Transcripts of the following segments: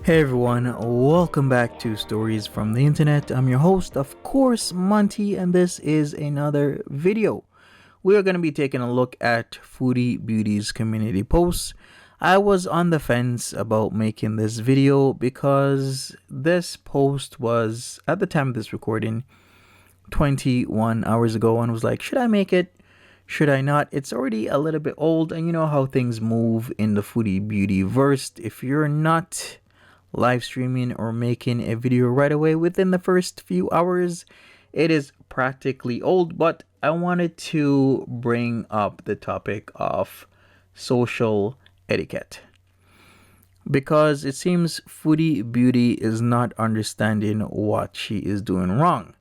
Hey everyone, welcome back to Stories from the Internet. I'm your host, of course, Monty, and this is another video. We are going to be taking a look at Foodie Beauty's community posts. I was on the fence about making this video because this post was, at the time of this recording, 21 hours ago, and was like, should I make it? Should I not? It's already a little bit old, and you know how things move in the Foodie Beauty verse. If you're not live streaming or making a video right away within the first few hours, it is practically old. But I wanted to bring up the topic of social etiquette because it seems Foodie Beauty is not understanding what she is doing wrong.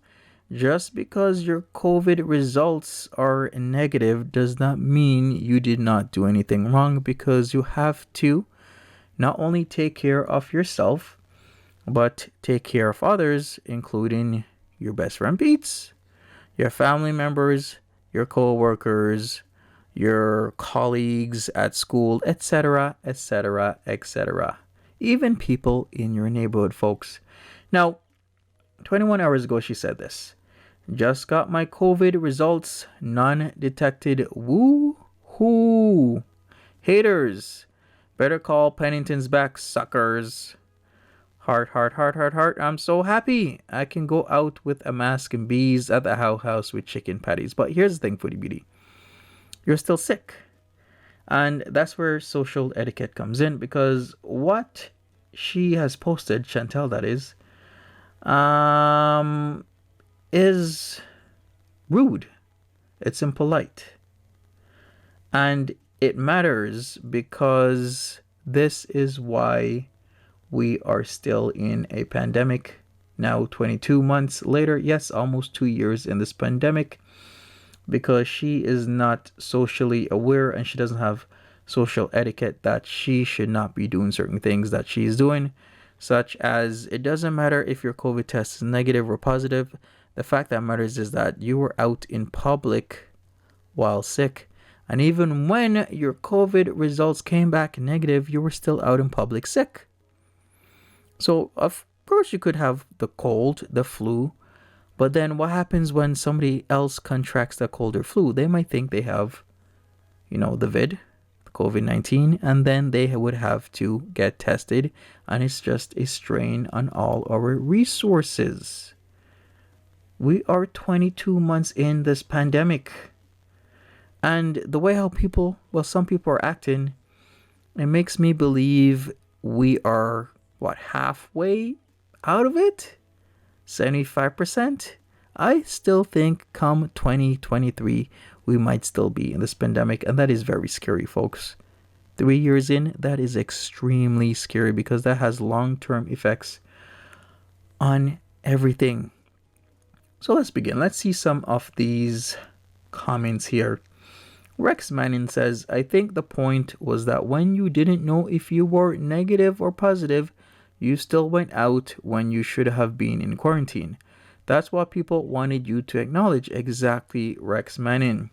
Just because your COVID results are negative does not mean you did not do anything wrong, because you have to not only take care of yourself, but take care of others, including your best friend Pete's, your family members, your co-workers, your colleagues at school, etc., etc., etc. Even people in your neighborhood, folks. Now, 21 hours ago, she said this. Just got my COVID results, none detected. Woo-hoo. Haters, better call Pennington's back, suckers. Heart, heart, heart, heart, heart. I'm so happy I can go out with a mask and bees at the house with chicken patties. But here's the thing, Foodie Beauty. You're still sick. And that's where social etiquette comes in, because what she has posted, Chantel that is rude. It's impolite. And it matters because this is why we are still in a pandemic now, 22 months later. Yes, almost 2 years in this pandemic, because she is not socially aware and she doesn't have social etiquette that she should not be doing certain things that she's doing, such as it doesn't matter if your COVID test is negative or positive. The fact that matters is that you were out in public while sick. And even when your COVID results came back negative, you were still out in public sick. So, of course, you could have the cold, the flu. But then what happens when somebody else contracts the cold or flu? They might think they have, the vid, COVID-19, and then they would have to get tested. And it's just a strain on all our resources. We are 22 months in this pandemic. And the way how some people are acting, it makes me believe we are, halfway out of it? 75%? I still think come 2023, we might still be in this pandemic. And that is very scary, folks. 3 years in, that is extremely scary, because that has long-term effects on everything. So let's begin. Let's see some of these comments here. Rex Manning says, I think the point was that when you didn't know if you were negative or positive, you still went out when you should have been in quarantine. That's what people wanted you to acknowledge. Exactly, Rex Manning.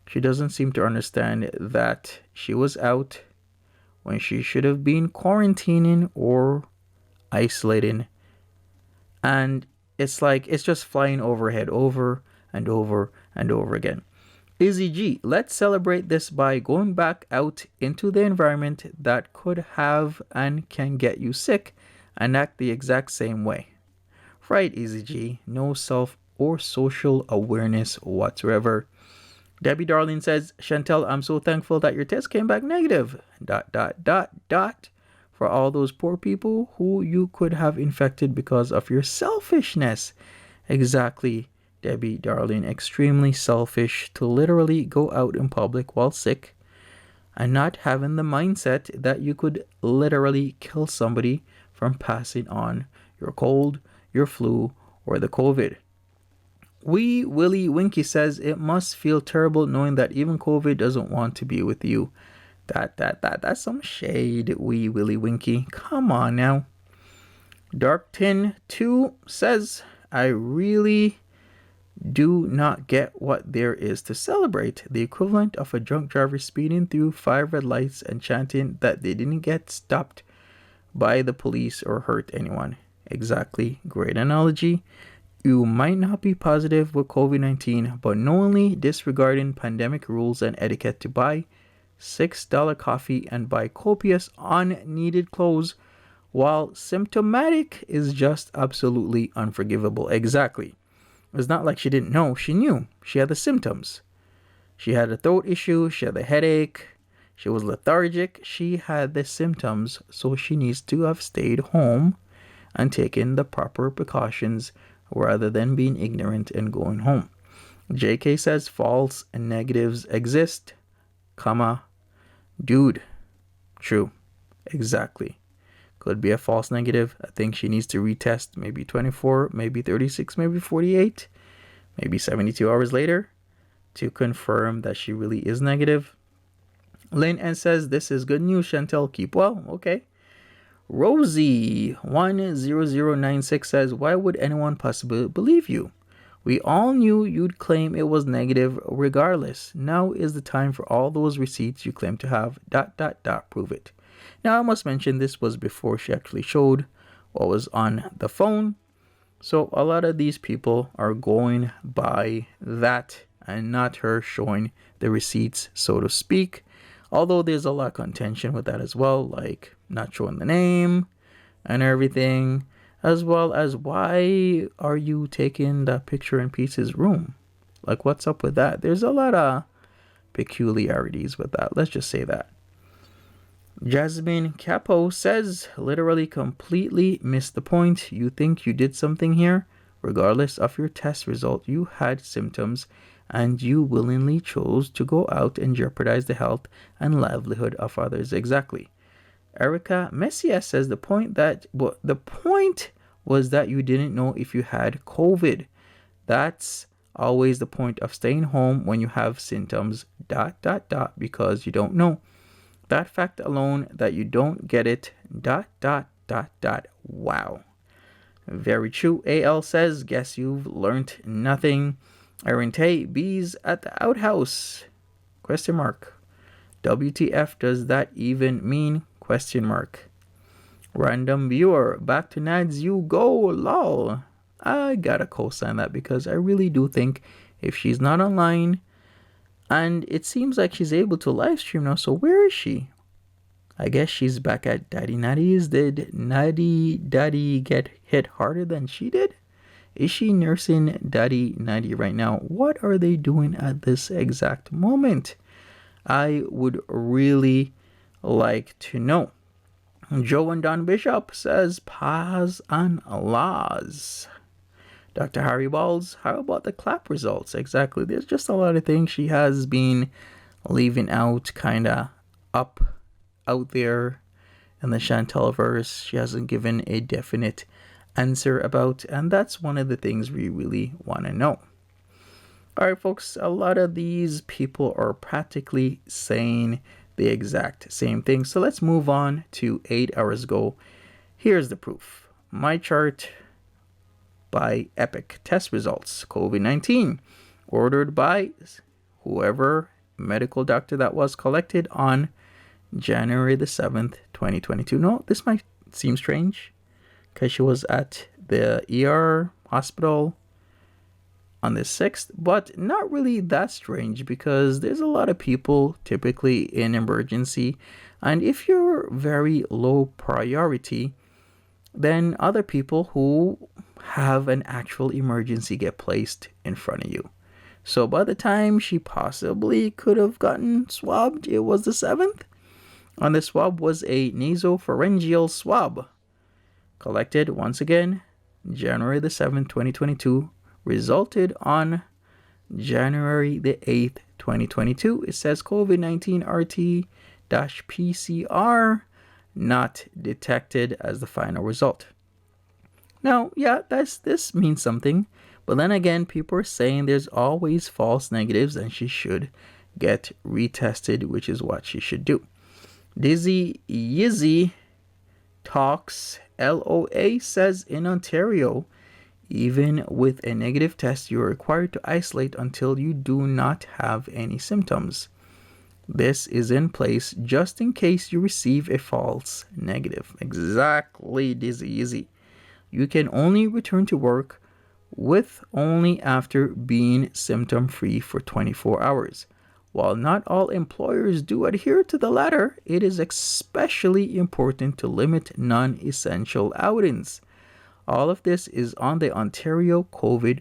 She doesn't seem to understand that she was out when she should have been quarantining or isolating. And it's like it's just flying overhead over and over and over again. Izzy G, let's celebrate this by going back out into the environment that could have and can get you sick and act the exact same way. Right, Izzy G, no self or social awareness whatsoever. Debbie Darling says, Chantel, I'm so thankful that your test came back negative. ... For all those poor people who you could have infected because of your selfishness. Exactly. Debbie Darling, extremely selfish to literally go out in public while sick and not having the mindset that you could literally kill somebody from passing on your cold, your flu, or the COVID. Wee Willie Winky says, it must feel terrible knowing that even COVID doesn't want to be with you. That's some shade, Wee Willie Winky. Come on now. Dark Tin 2 says, I really do not get what there is to celebrate. The equivalent of a drunk driver speeding through 5 red lights and chanting that they didn't get stopped by the police or hurt anyone. Exactly. Great analogy. You might not be positive with COVID-19, but knowingly disregarding pandemic rules and etiquette to buy $6 coffee and buy copious unneeded clothes while symptomatic is just absolutely unforgivable. Exactly. It's not like she didn't know. She knew. She had the symptoms. She had a throat issue. She had a headache. She was lethargic. She had the symptoms, so she needs to have stayed home and taken the proper precautions rather than being ignorant and going home. JK says false and negatives exist, comma, dude. True. Exactly. Could be a false negative. I think she needs to retest maybe 24, maybe 36, maybe 48, maybe 72 hours later to confirm that she really is negative. Lynn N says, this is good news, Chantel. Keep well. Okay. Rosie10096 says, why would anyone possibly believe you? We all knew you'd claim it was negative regardless. Now is the time for all those receipts you claim to have. ... Prove it. Now, I must mention this was before she actually showed what was on the phone. So a lot of these people are going by that and not her showing the receipts, so to speak. Although there's a lot of contention with that as well, like not showing the name and everything, as well as why are you taking that picture in Pete's room? Like, what's up with that? There's a lot of peculiarities with that. Let's just say that. Jasmine Capo says, literally completely missed the point. You think you did something here? Regardless of your test result, you had symptoms and you willingly chose to go out and jeopardize the health and livelihood of others. Exactly. Erica Messias says the point was that you didn't know if you had COVID. That's always the point of staying home when you have symptoms, ... because you don't know. That fact alone that you don't get it, ... Wow. Very true. AL says, guess you've learned nothing. Arente, bees at the outhouse? Question mark. WTF does that even mean? Question mark. Random viewer, back to Nads you go, lol. I gotta co-sign that because I really do think if she's not online, and it seems like she's able to live stream now, so where is she? I guess she's back at Daddy Natty's. Did Natty Daddy get hit harder than she did? Is she nursing Daddy Natty right now? What are they doing at this exact moment? I would really like to know. Joe and Don Bishop says, pause on laws. Dr. Harry Balls, how about the clap results? Exactly. There's just a lot of things she has been leaving out, kind of up out there in the Chantelverse. She hasn't given a definite answer about, and that's one of the things we really want to know. All right, folks, a lot of these people are practically saying the exact same thing. So let's move on to 8 hours ago. Here's the proof. My chart by Epic test results. COVID-19 ordered by whoever medical doctor that was, collected on January the 7th, 2022. No, this might seem strange because she was at the ER hospital on the 6th, but not really that strange because there's a lot of people typically in emergency, and if you're very low priority, then other people who have an actual emergency get placed in front of you. So by the time she possibly could have gotten swabbed, it was the 7th. On the swab was a nasopharyngeal swab collected once again January the 7th, 2022, resulted on January the 8th, 2022. It says COVID-19 RT-PCR not detected as the final result. Now, yeah, this means something, but then again, people are saying there's always false negatives and she should get retested, which is what she should do. Dizzy Yizzy Talks LOA says in Ontario, even with a negative test, you are required to isolate until you do not have any symptoms. This is in place just in case you receive a false negative. Exactly, Dizzy Easy. You can only return to work with only after being symptom-free for 24 hours. While not all employers do adhere to the latter, it is especially important to limit non-essential outings. All of this is on the Ontario COVID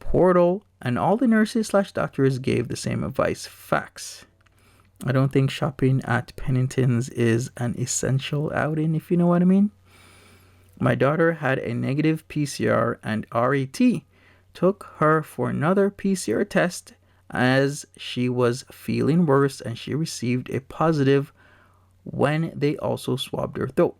portal, and all the nurses/doctors gave the same advice. Facts. I don't think shopping at Pennington's is an essential outing, if you know what I mean. My daughter had a negative PCR and RAT. Took her for another PCR test as she was feeling worse, and she received a positive when they also swabbed her throat.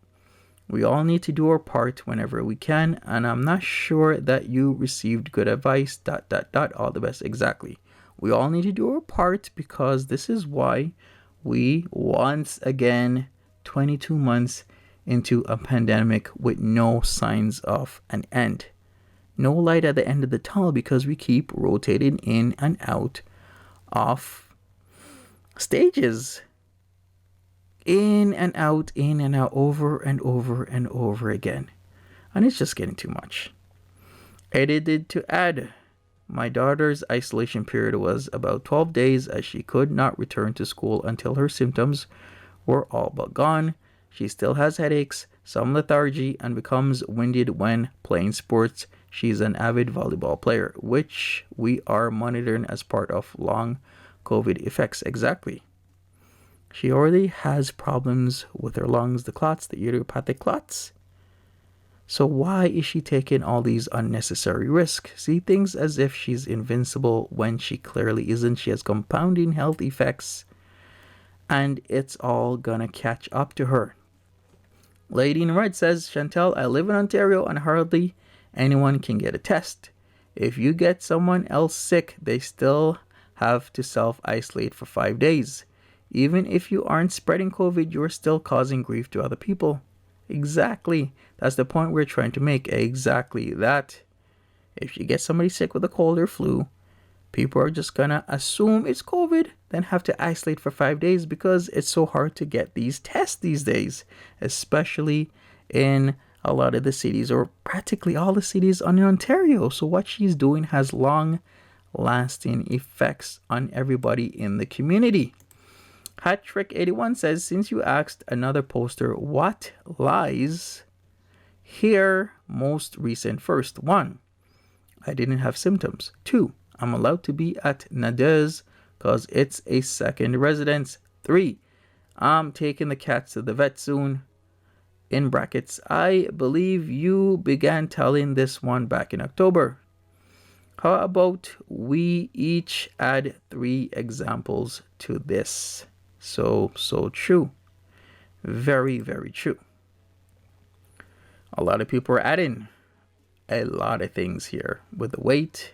We all need to do our part whenever we can, and I'm not sure that you received good advice, ... all the best. Exactly. We all need to do our part, because this is why we, once again, 22 months into a pandemic with no signs of an end. No light at the end of the tunnel, because we keep rotating in and out of stages. In and out, over and over and over again. And it's just getting too much. Edited to add, my daughter's isolation period was about 12 days, as she could not return to school until her symptoms were all but gone. She still has headaches, some lethargy, and becomes winded when playing sports. She's an avid volleyball player, which we are monitoring as part of long COVID effects. Exactly. She already has problems with her lungs, the clots, the idiopathic clots. So why is she taking all these unnecessary risks? See things as if she's invincible when she clearly isn't. She has compounding health effects, and it's all gonna catch up to her. Lady in Red says, Chantel, I live in Ontario and hardly anyone can get a test. If you get someone else sick, they still have to self-isolate for 5 days. Even if you aren't spreading COVID, you're still causing grief to other people. Exactly. That's the point we're trying to make. Exactly that. If you get somebody sick with a cold or flu, people are just gonna assume it's COVID, then have to isolate for 5 days, because it's so hard to get these tests these days, especially in a lot of the cities, or practically all the cities in Ontario. So what she's doing has long-lasting effects on everybody in the community. Hattrick81 says, since you asked another poster what lies, here most recent first. 1, I didn't have symptoms. 2, I'm allowed to be at Nadeau's because it's a second residence. 3, I'm taking the cats to the vet soon. In brackets, I believe you began telling this one back in October. How about we each add 3 examples to this? So true. Very, very true. A lot of people are adding a lot of things here with the weight,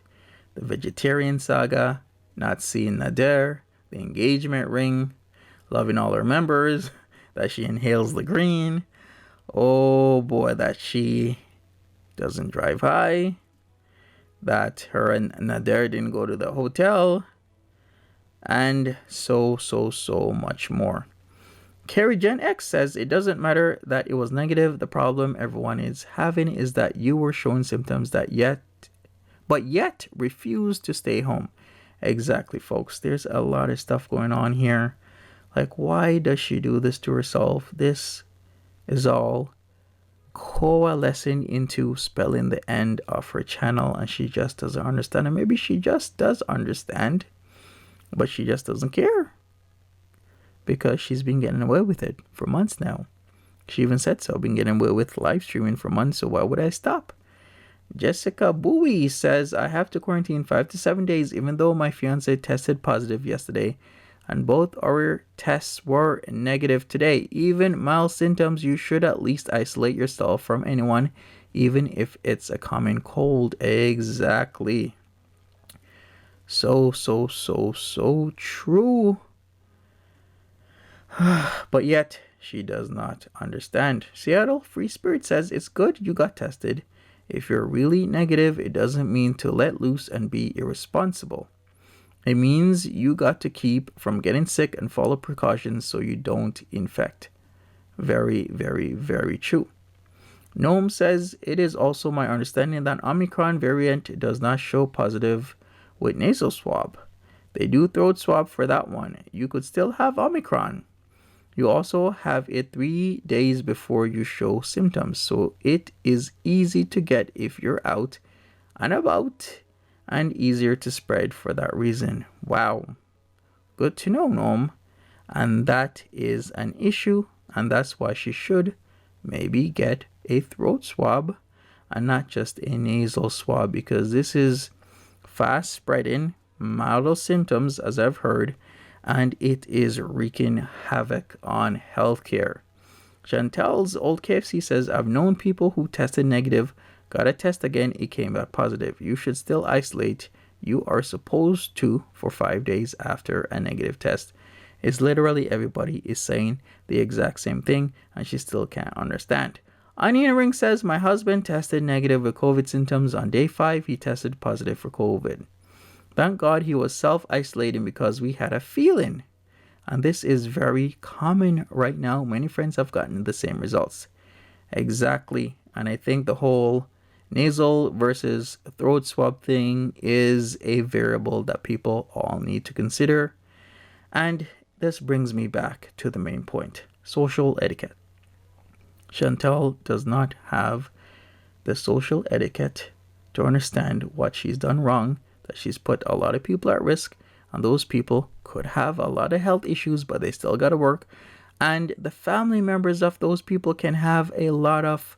the vegetarian saga, not seeing Nader, the engagement ring, loving all her members, that she inhales the green. Oh boy, that she doesn't drive high, that her and Nader didn't go to the hotel, and so much more. Carrie Gen X says, it doesn't matter that it was negative. The problem everyone is having is that you were showing symptoms but yet refused to stay home. Exactly, folks. There's a lot of stuff going on here. Like, why does she do this to herself? This is all coalescing into spelling the end of her channel, and she just doesn't understand. And maybe she just does understand, but she just doesn't care, because she's been getting away with it for months now. She even said so. Been getting away with live streaming for months, so why would I stop? Jessica Bowie says, I have to quarantine 5 to 7 days, even though my fiance tested positive yesterday, and both our tests were negative today. Even mild symptoms, you should at least isolate yourself from anyone, even if it's a common cold. Exactly. So true. But yet, she does not understand. Seattle Free Spirit says, it's good you got tested. If you're really negative, it doesn't mean to let loose and be irresponsible. It means you got to keep from getting sick and follow precautions so you don't infect. Very, very, very true. Noam says, it is also my understanding that Omicron variant does not show positive with nasal swab. They do throat swab for that one. You could still have Omicron. You also have it 3 days before you show symptoms, so it is easy to get if you're out and about and easier to spread for that reason. Wow. Good to know, Noam. And that is an issue, and that's why she should maybe get a throat swab and not just a nasal swab, because this is fast spreading, mild symptoms, as I've heard, and it is wreaking havoc on healthcare. Chantel's Old KFC says, I've known people who tested negative, got a test again, it came back positive. You should still isolate. You are supposed to for 5 days after a negative test. It's literally everybody is saying the exact same thing, and she still can't understand. Onion Ring says, my husband tested negative with COVID symptoms. On day 5, he tested positive for COVID. Thank God he was self-isolating because we had a feeling. And this is very common right now. Many friends have gotten the same results. Exactly. And I think the whole nasal versus throat swab thing is a variable that people all need to consider. And this brings me back to the main point, social etiquette. Chantel does not have the social etiquette to understand what she's done wrong, that she's put a lot of people at risk, and those people could have a lot of health issues, but they still got to work. And the family members of those people can have a lot of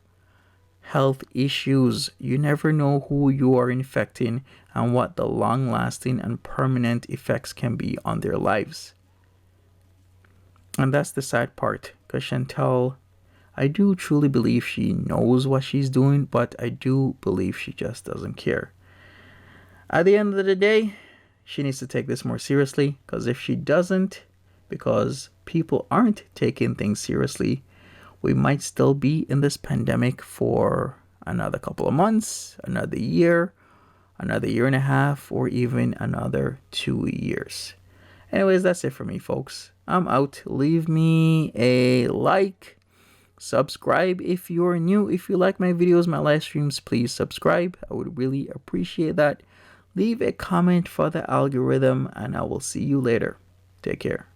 health issues. You never know who you are infecting and what the long-lasting and permanent effects can be on their lives. And that's the sad part, because Chantel, I do truly believe she knows what she's doing, but I do believe she just doesn't care. At the end of the day, she needs to take this more seriously, because if she doesn't, because people aren't taking things seriously, we might still be in this pandemic for another couple of months, another year and a half, or even another 2 years. Anyways, that's it for me, folks. I'm out. Leave me a like. Subscribe if you're new. If you like my videos, my live streams, please subscribe. I would really appreciate that. Leave a comment for the algorithm, and I will see you later. Take care.